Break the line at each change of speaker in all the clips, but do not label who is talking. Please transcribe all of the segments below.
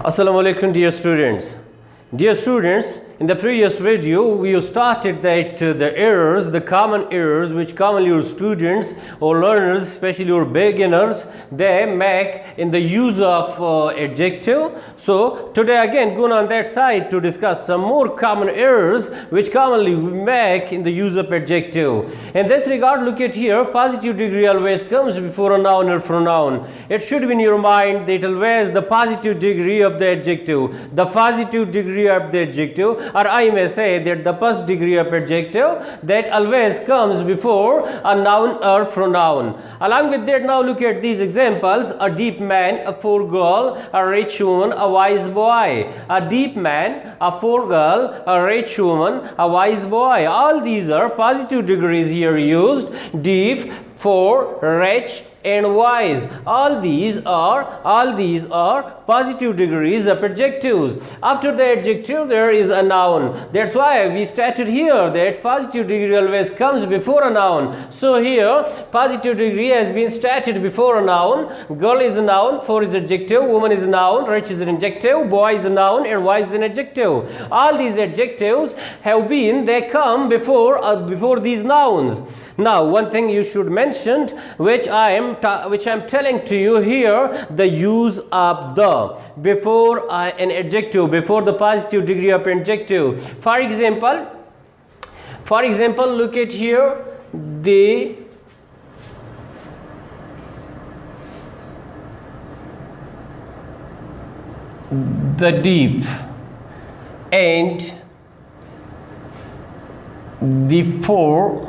Assalamu alaikum, dear students. Dear students, in the previous video we started that the errors, the common errors which commonly your students or learners, especially your beginners, they make in the use of adjective. So today again going on that side to discuss some more common errors which commonly we make in the use of adjective. In this regard, look at here, positive degree always comes before a noun or pronoun. It should be in your mind that always the positive degree of the adjective, the positive degree of the adjective, or I may say that the first degree of adjective that always comes before a noun or pronoun. Along with that, now look at these examples: a deep man, a poor girl, a rich woman, a wise boy. A deep man, a poor girl, a rich woman, a wise boy. All these are positive degrees here used: deep, poor, rich, and wise. All these are positive degrees of adjectives. After the adjective there is a noun. That's why we stated here that positive degree always comes before a noun. So here positive degree has been stated before a noun. Girl is a noun, poor is adjective, woman is a noun, rich is an adjective, boy is a noun, and wise is an adjective. All these adjectives have been, they come before these nouns. Now one thing you should mention, which I am telling to you here, the use of the before an adjective, before the positive degree of adjective. For example, look at here, the deep and the poor,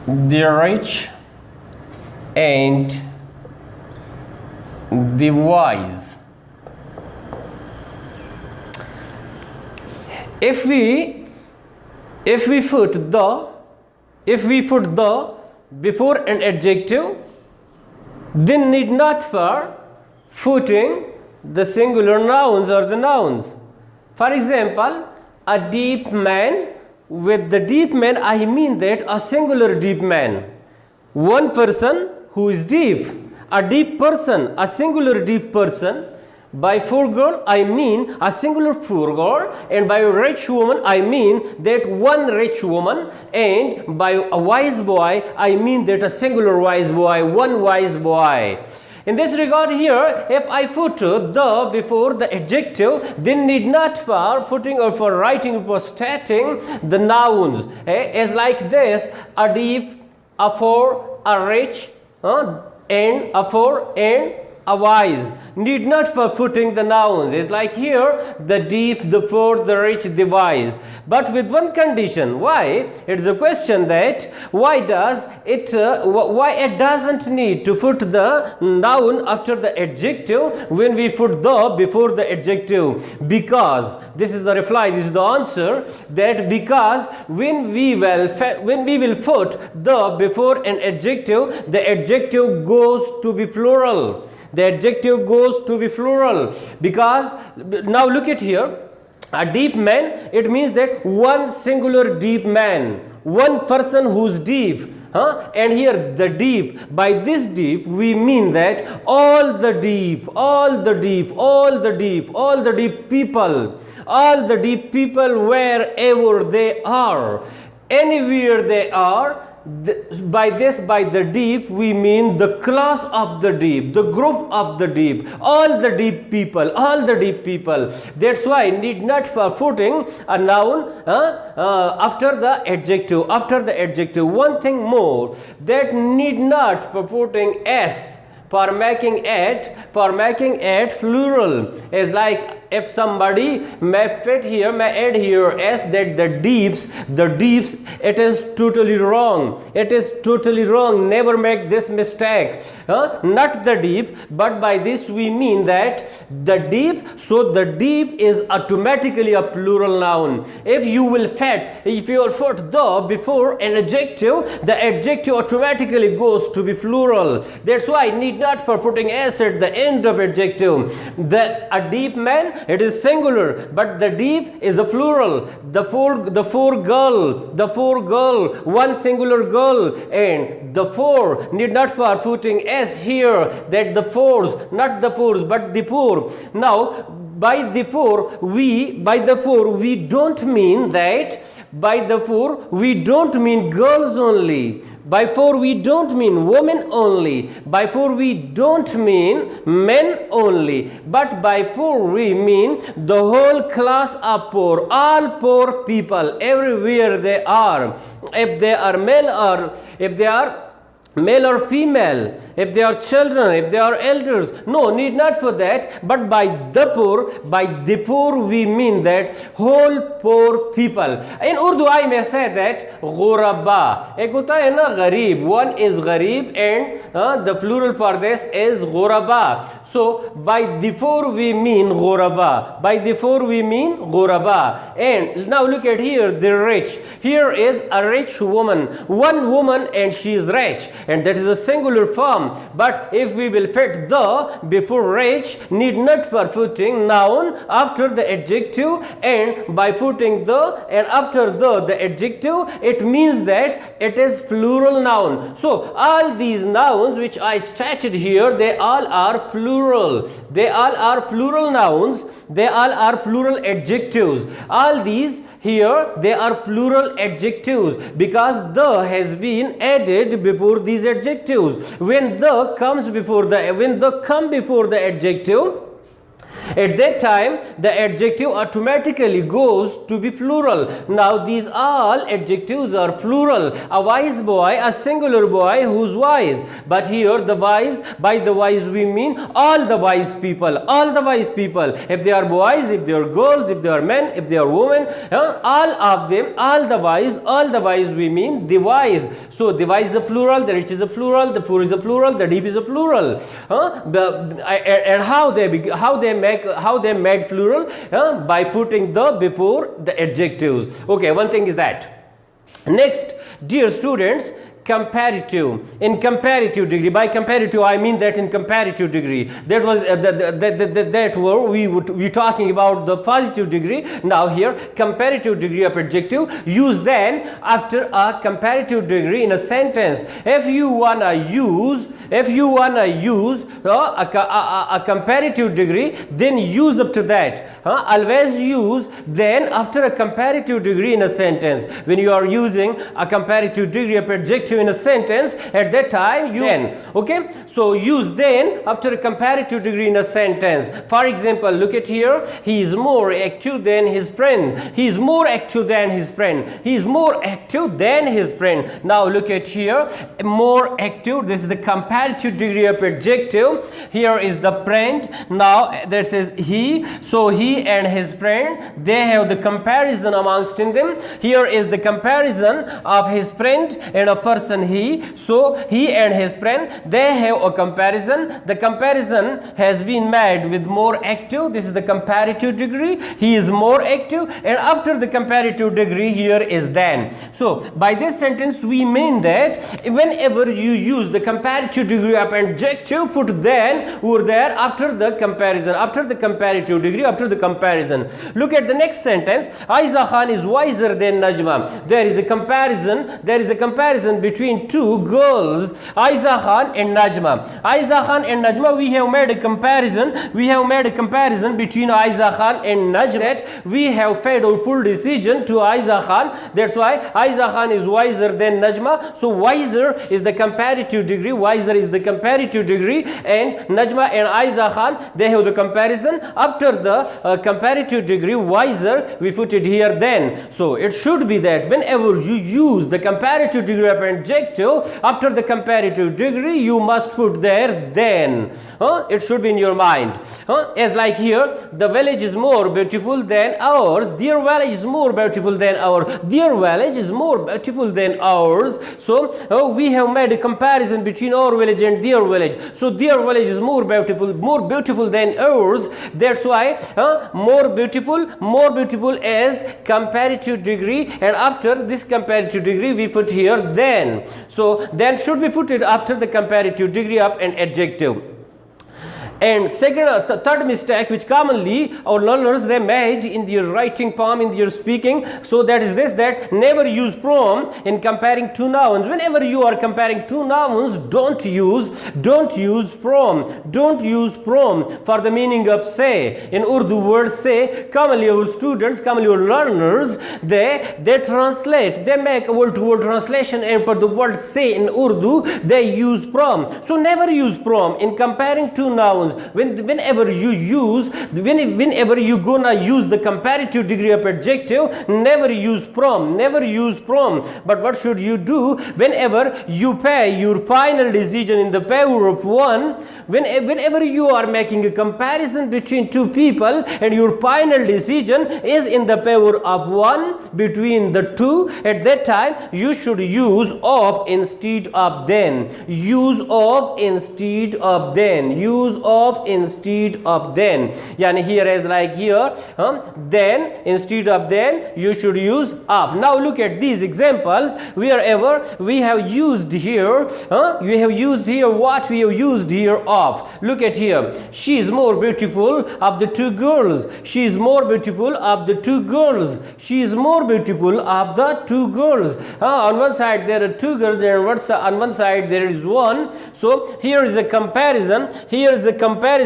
the rich and the wise. If we put the before an adjective, then need not for putting the singular nouns or the nouns. For example, a deep man. With the deep man, I mean that a singular deep man, one person who is deep, a deep person, a singular deep person. By poor girl, I mean a singular poor girl, and by a rich woman, I mean that one rich woman, and by a wise boy, I mean that a singular wise boy, one wise boy. In this regard here, if I put the before the adjective, then need not for putting or for writing or for stating the nouns. As like this: a deep, a poor, a rich, and a poor and a wise. Need not for putting the nouns. It's like here, the deep, the poor, the rich, the wise. But with one condition. Why? It's a question that why it doesn't need to put the noun after the adjective when we put the before the adjective. Because this is the reply, this is the answer, that because when we will put the before an adjective, the adjective goes to be plural. The adjective goes to be plural. Because now look at here, a deep man, it means that one singular deep man, one person who's deep. And here the deep, by this deep we mean that all the deep people wherever they are, anywhere they are. By the deep we mean the class of the deep, the group of the deep, all the deep people. That's why need not for putting a noun after the adjective. One thing more, that need not for putting s for making it plural. Is like if somebody may add here s, that the deeps, it is totally wrong. Never make this mistake. Not the deep, but by this we mean that the deep. So the deep is automatically a plural noun. If you will put the before an adjective, the adjective automatically goes to be plural. That's why need not for putting s at the end of adjective. A deep man, it is singular, but the deep is a plural. The four girl, one singular girl, and the four need not for footing as here, that the fours, not the poors, but the poor. Now by the poor we don't mean that. By the poor we don't mean girls only. By poor we don't mean women only. By poor we don't mean men only. But by poor we mean the whole class of poor, all poor people, everywhere they are. If they are male or female, if they are children, if they are elders, no need not for that. But by the poor we mean that whole poor people. In Urdu I may say that ghuraba. Ek hota hai na gharib, one is gharib, and the plural for this is ghuraba. So by the poor we mean ghuraba. By the poor we mean ghuraba. And now look at here, the rich. Here is a rich woman, one woman, and she is rich, and that is a singular form. But if we will put the before rich, need not for putting noun after the adjective, and by putting the and after the adjective, it means that it is plural noun. So all these nouns which I stated here, they all are plural. They all are plural nouns. They all are plural adjectives. All these here, they are plural adjectives because the has been added before these adjectives. When the come before the adjective, at that time the adjective automatically goes to be plural. Now these all adjectives are plural. A wise boy, a singular boy who's wise. But here the wise, by the wise we mean all the wise people. All the wise people. If they are boys, if they are girls, if they are men, if they are women, all of them, all the wise we mean the wise. So the wise is a plural, the rich is a plural, the poor is a plural, the deep is a plural. And how they made plural? By putting the before the adjectives. Okay, one thing is that. Next, dear students, comparative. In comparative degree, by comparative I mean that in comparative degree, that was that were we talking about the positive degree. Now here comparative degree of adjective used then after a comparative degree in a sentence. If you wanna use a comparative degree, then use up to that. Always use then after a comparative degree in a sentence. When you are using a comparative degree of adjective in a sentence, at that time you then. Okay, so use then after a comparative degree in a sentence. For example, look at here. He is more active than his friend. He is more active than his friend. He is more active than his friend. Now look at here, more active. This is the comparative degree of adjective. Here is the friend. Now that says he. So he and his friend, they have the comparison amongst in them. Here is the comparison of his friend and a person he. So he and his friend, they have a comparison. The comparison has been made with more active. This is the comparative degree. He is more active, and after the comparative degree here is then. So by this sentence we mean that whenever you use the comparative degree of adjective, put then over there after the comparison, after the comparative degree, after the comparison. Look at the next sentence. Aiza Khan is wiser than Najma. There is a comparison between two girls, Aiza Khan and Najma. Aiza Khan and Najma, we have made a comparison. Between Aiza Khan and Najma. We have made a full decision to Aiza Khan. That's why Aiza Khan is wiser than Najma. So wiser is the comparative degree. And Najma and Aiza Khan, they have the comparison. After the comparative degree, wiser, we put it here then. So it should be that whenever you use the comparative degree of adjective, after the comparative degree, you must put there then. It should be in your mind. As like here, the village is more beautiful than ours. Their village is more beautiful than ours. Their village is more beautiful than ours. So we have made a comparison between our village and their village. So their village is more beautiful than ours. That's why more beautiful as comparative degree, and after this comparative degree we put here then. So then should be put it after the comparative degree of an adjective. And third mistake which commonly our learners they made in their writing palm, in their speaking, so that is this, that never use from in comparing two nouns. Whenever you are comparing two nouns, don't use from for the meaning of say. In Urdu word say, commonly our students, commonly our learners, they translate, they make a word-to-word translation, and for the word say in Urdu they use from. So never use from in comparing two nouns. Whenever you gonna use the comparative degree of adjective, never use from. But what should you do? Whenever you pay your final decision in the power of one, whenever you are making a comparison between two people and your final decision is in the power of one between the two, at that time you should use of instead of then. Use of instead of then. Yani here is like here, then instead of then you should use of. Now look at these examples. Wherever we have used here, what we have used here of. Look at here. She is more beautiful of the two girls. She is more beautiful of the two girls. She is more beautiful of the two girls. On one side there are two girls and on one side there is one. So here is a comparison.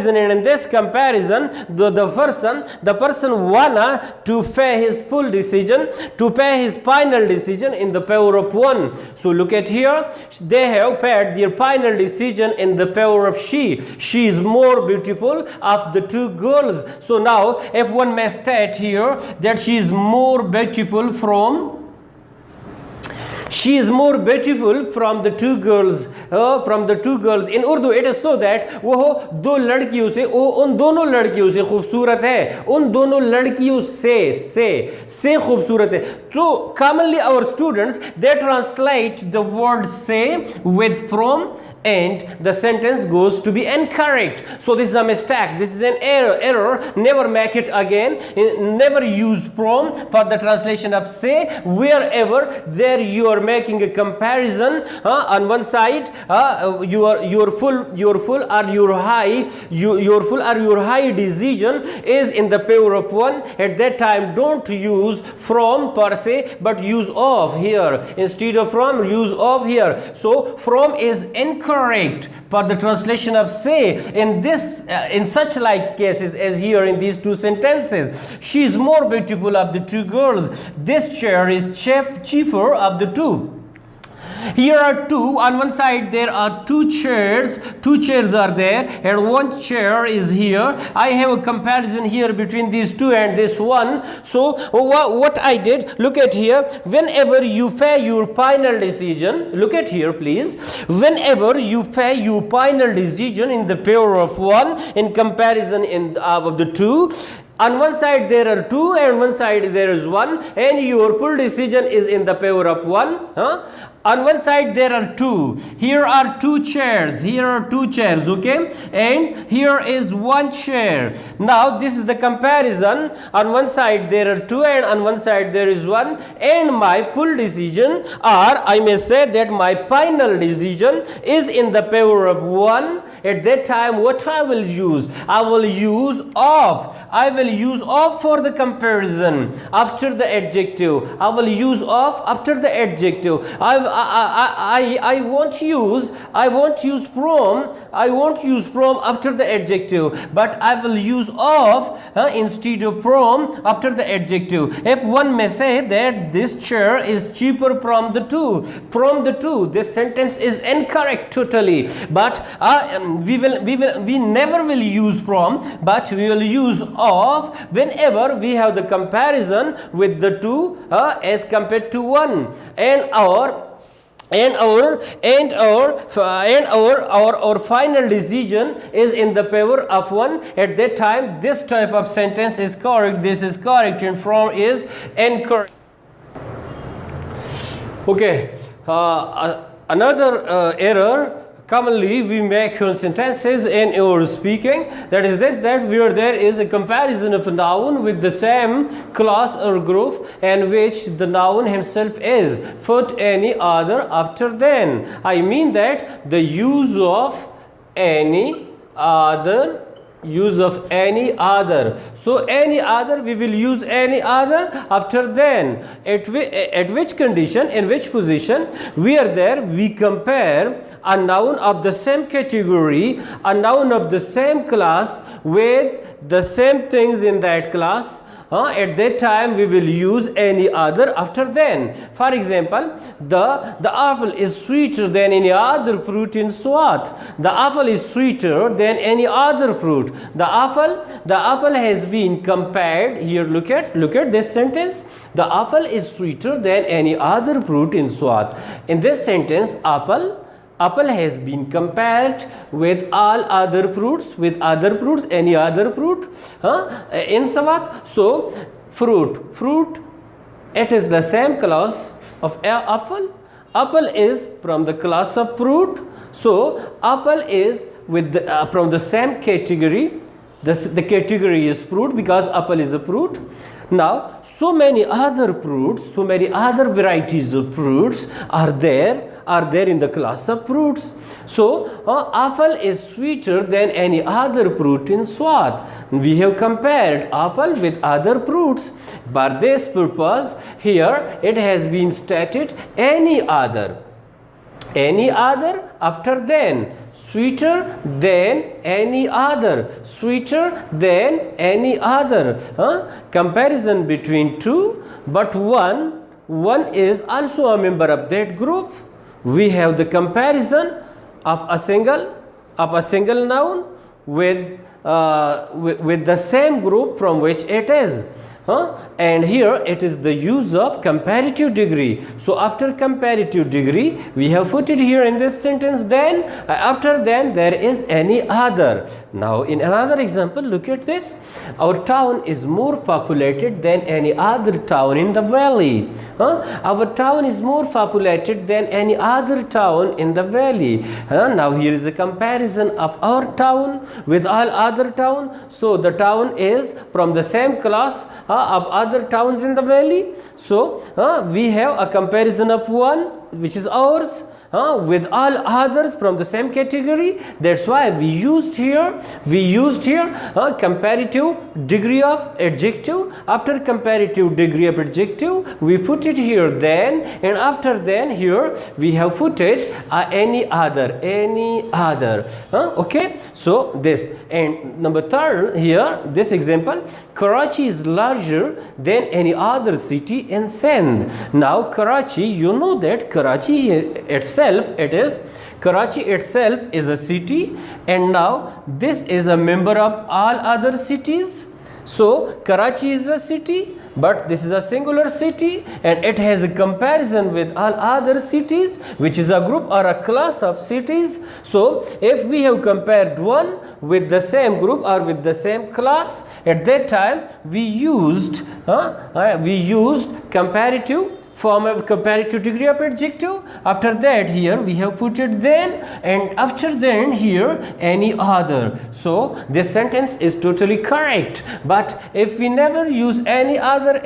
And in this comparison the person wanna to pay his full decision, to pay his final decision in the power of one. So look at here, they have paid their final decision in the power of she. She is more beautiful of the two girls. So now if one may state here that she is more beautiful from the two girls. In Urdu it is so that वो दो लड़कियों से, उन दोनों लड़कियों से खूबसूरत है, उन दोनों लड़कियों से खूबसूरत है. So commonly our students they translate the word say with from, and the sentence goes to be incorrect. So this is a mistake, this is an error. Never make it again. Never use from for the translation of say. Wherever there you are making a comparison, on one side your full or your high decision is in the power of one. At that time don't use from per se, but use of here. Instead of from, use of here. So from is incorrect for the translation of say in such like cases as here in these two sentences. She is more beautiful of the two girls. This chair is cheaper of the two. Here are two, on one side there are two chairs are there and one chair is here. I have a comparison here between these two and this one. So what I did, look at here, whenever you pay your final decision, look at here please, whenever you pay your final decision in the power of one in comparison of the two, on one side there are two and one side there is one, and your full decision is in the power of one. On one side there are two. Here are two chairs. Okay, and here is one chair. Now this is the comparison. On one side there are two and on one side there is one, and my full decision, or I may say that my final decision is in the power of one. At that time what I will use? I will use of. For the comparison after the adjective. I will use of after the adjective. I won't use from after the adjective, but I will use of instead of from after the adjective. If one may say that this chair is cheaper from the two, this sentence is incorrect totally. But we never will use from, but we will use of whenever we have the comparison with the two as compared to one, and our final decision is in the power of one. At that time this type of sentence is correct, this is correct, and from is incorrect. Okay, another error commonly we make on sentences in our speaking, that is this, that where there is a comparison of a noun with the same class or group in which the noun himself is, put any other after then. I mean that the use of any other, use of any other. So any other, we will use any other. After then, at which condition, in which position, we are there, we compare a noun of the same category, a noun of the same class with the same things in that class. At that time we will use any other after then. For example, the apple is sweeter than any other fruit in Swat. The apple is sweeter than any other fruit. The apple has been compared. Here look at this sentence. The apple is sweeter than any other fruit in Swat. In this sentence, apple has been compared with all other fruits, any other fruit in Swat. So fruit, it is the same class of apple. Apple is from the class of fruit. So apple is with from the same category. The category is fruit because apple is a fruit. Now, so many other fruits, so many other varieties of fruits are there in the class of fruits. So, apple is sweeter than any other fruit in Swat. We have compared apple with other fruits. For this purpose, here it has been stated any other. Any other after then. Sweeter than any other, sweeter than any other. Comparison between two, but one is also a member of that group. We have the comparison of a single noun with the same group from which it is. And here it is the use of comparative degree. So after comparative degree, we have put it here in this sentence. Then after then there is any other. Now in another example, look at this. Our town is more populated than any other town in the valley. Our town is more populated than any other town in the valley. Now here is a comparison of our town with all other town. So the town is from the same class of other towns in the valley. So we have a comparison of one which is ours with all others from the same category. That's why we used here comparative degree of adjective. After comparative degree of adjective, we put it here then, and after then here we have put it any other. Okay, so this, and number third here, this example, Karachi is larger than any other city in Sindh. Now Karachi, you know that Karachi itself is a city, and now this is a member of all other cities. So Karachi is a city, but this is a singular city, and it has a comparison with all other cities, which is a group or a class of cities. So if we have compared one with the same group or with the same class, at that time we used comparative form of comparative degree of adjective. After that here we have put it then, and after then here any other. So this sentence is totally correct. But if we never use any other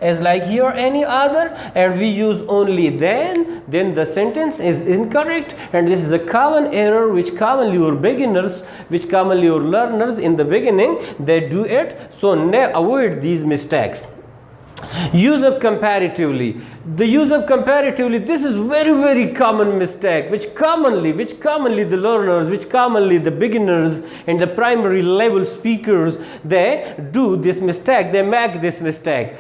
as like here any other, and we use only then the sentence is incorrect, and this is a common error which commonly your beginners, your learners in the beginning, they do it. So avoid these mistakes. Use of comparatively. The use of comparatively, this is very common mistake which commonly the learners, which commonly the beginners and the primary level speakers, they do this mistake, they make this mistake.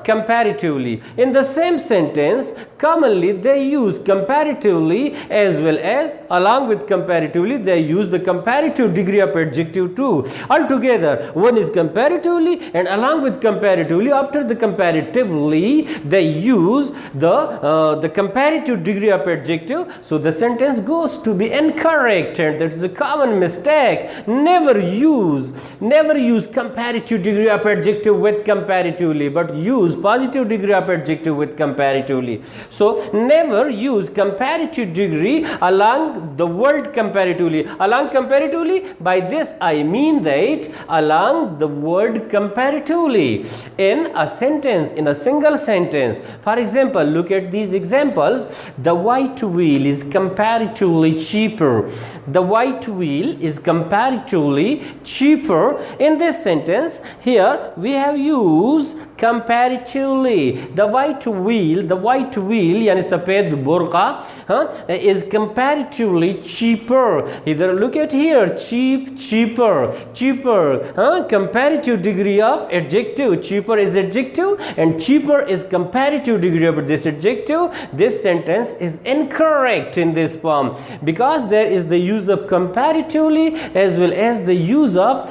Comparatively. In the same sentence, commonly they use comparatively as well as along with comparatively they use the comparative degree of adjective too. Altogether, one is comparatively, and along with comparatively, after the comparatively they use the comparative degree of adjective. So the sentence goes to be incorrect, and that is a common mistake. Never use comparative degree of adjective with comparatively, but use positive degree of adjective with comparatively. So never use comparative degree along the word comparatively. Along comparatively, by this I mean that along the word comparatively. In a sentence sentence, in a single sentence. For example, look at these examples. The white wheel is comparatively cheaper. The white wheel is comparatively cheaper. In this sentence, here we have used comparatively. The white wheel yani सफेद बोरका is comparatively cheaper. Either look at here, cheap, cheaper, comparative degree of adjective. Cheaper is adjective and cheaper is comparative degree of this adjective. This sentence is incorrect in this form because there is the use of comparatively as well as the use of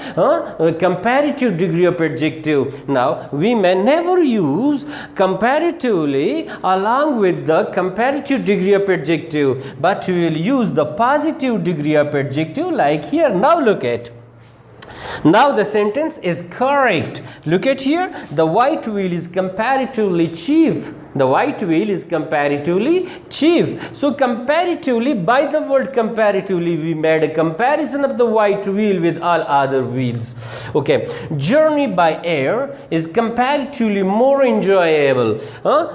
comparative degree of adjective. Now we may never use comparatively along with the comparative degree of adjective, but we will use the positive degree of adjective like here. Now look at. Now the sentence is correct. Look at here. The white wheel is comparatively cheap. The white wheel is comparatively cheap. So comparatively, by the word comparatively, we made a comparison of the white wheel with all other wheels. Okay. Journey by air is comparatively more enjoyable.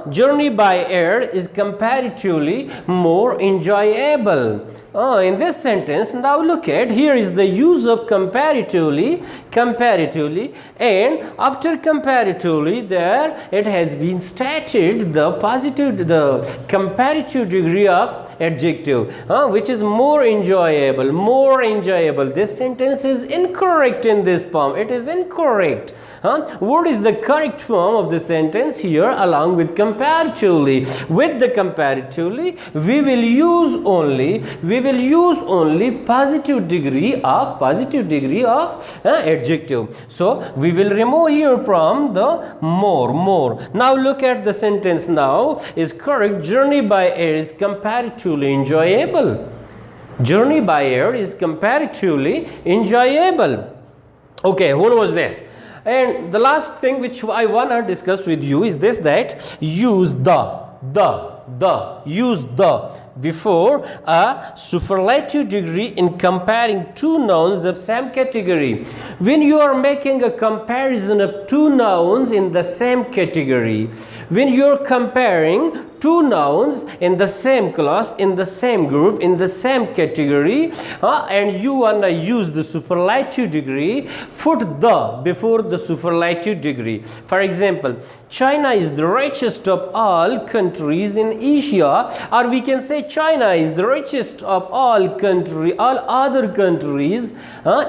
Journey by air is comparatively more enjoyable. In this sentence, now look at, here is the use of comparatively, and after comparatively, there it has been stated the comparative degree of adjective, which is more enjoyable. This sentence is incorrect in this form. It is incorrect. What is the correct form of the sentence here along with comparatively? With the comparatively, we will use only positive degree of adjective. So we will remove here from the more. Now look at the sentence now is correct. Journey by air is comparatively enjoyable. Journey by air is comparatively enjoyable. Okay, what was this? And the last thing which I want to discuss with you is this, that use use the before a superlative degree in comparing two nouns of same category. When you are making a comparison of two nouns in the same category, when you are comparing two nouns in the same class, in the same group, in the same category, and you want to use the superlative degree, put the before the superlative degree. For example, China is the richest of all countries in Asia, or we can say China is the richest of all other countries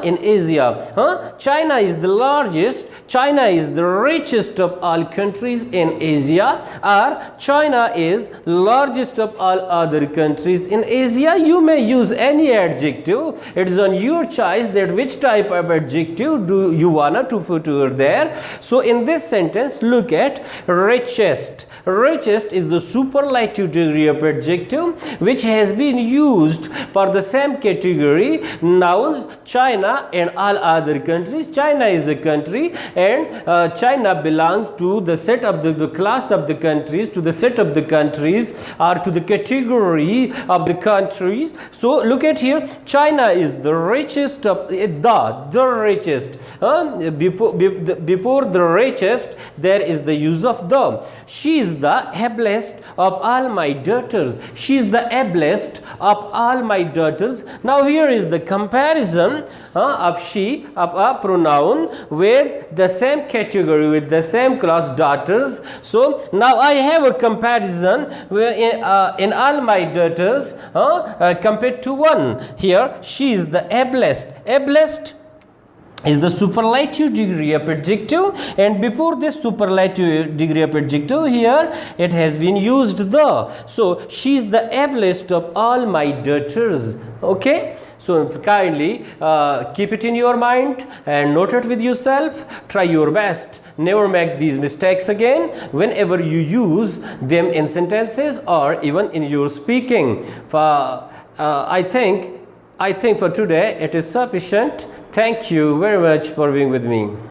in Asia. China is the largest, China is the richest of all countries in Asia, or China is largest of all other countries in Asia. You may use any adjective. It is on your choice that which type of adjective do you wanna to put over there. So in this sentence, look at richest. Richest is the superlative degree of adjective which has been used for the same category nouns China and all other countries. China is a country and China belongs to the set of the class of the countries, to the set of the countries, or to the category of the countries. So look at here, China is the richest of the richest. Before the richest there is the use of the. She is the ablest of all my daughters. She is the ablest of all my daughters. Now here is the comparison of she, of a pronoun with the same category, with the same class, daughters. So now I have a comparison where in all my daughters compared to one. Here she is the ablest. Ablest is the superlative degree of adjective, and before this superlative degree of adjective here it has been used the. So she is the ablest of all my daughters. Okay, so kindly keep it in your mind and note it with yourself. Try your best. Never make these mistakes again whenever you use them in sentences or even in your speaking. I think for today it is sufficient. Thank you very much for being with me.